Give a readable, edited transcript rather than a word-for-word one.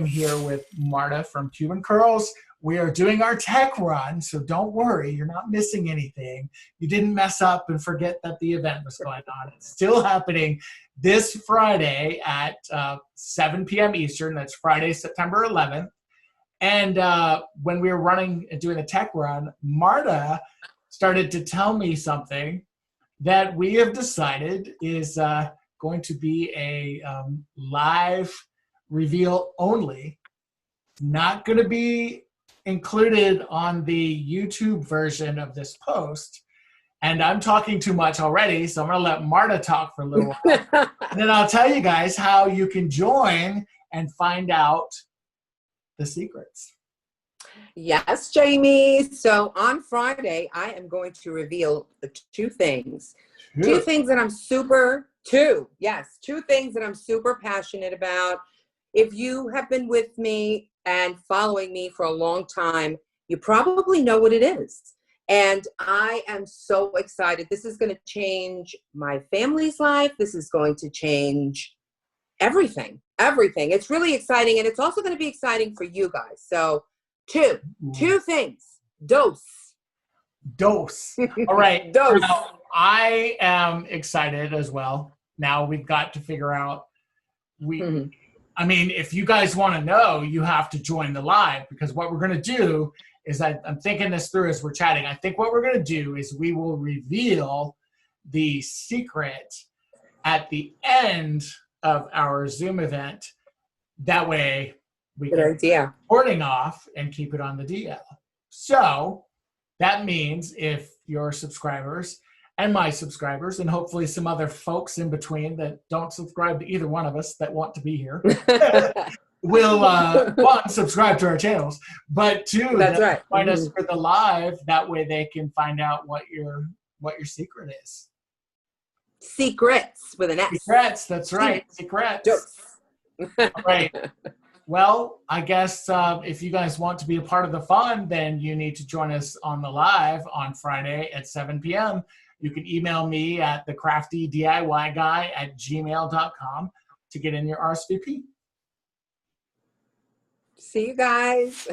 here with Marta from Cuban Curlzz. We are doing our tech run, so don't worry, you're not missing anything. You didn't mess up and forget that the event was going on. It's still happening this Friday at 7 p.m. Eastern. That's Friday, September 11th. And when we were doing the tech run, Marta started to tell me something that we have decided is going to be a live reveal only, not going to be included on the YouTube version of this post. And I'm talking too much already, so I'm going to let Marta talk for a little while. And then I'll tell you guys how you can join and find out the secrets. Yes, Jamie. So on Friday, I am going to reveal two things. Two things that I'm super passionate about. If you have been with me and following me for a long time, you probably know what it is. And I am so excited. This is going to change my family's life. This is going to change everything. It's really exciting. And it's also going to be exciting for you guys. So two things. Dose. All right. Dose. Now, I am excited as well. Now we've got to figure out, I mean, if you guys want to know, you have to join the live, because what we're going to do is I'm thinking this through as we're chatting. I think what we're going to do is we will reveal the secret at the end of our Zoom event. That way we can get recording off and keep it on the DL. So that means if your subscribers and my subscribers, and hopefully some other folks in between that don't subscribe to either one of us that want to be here, will one, subscribe to our channels, but two, find us for the live. That way they can find out what your secret is. Secrets with an S. Secrets, that's right. Secrets. All right. Well, I guess if you guys want to be a part of the fun, then you need to join us on the live on Friday at 7 p.m. You can email me at TheCraftyDIYGuy@gmail.com to get in your RSVP. See you guys.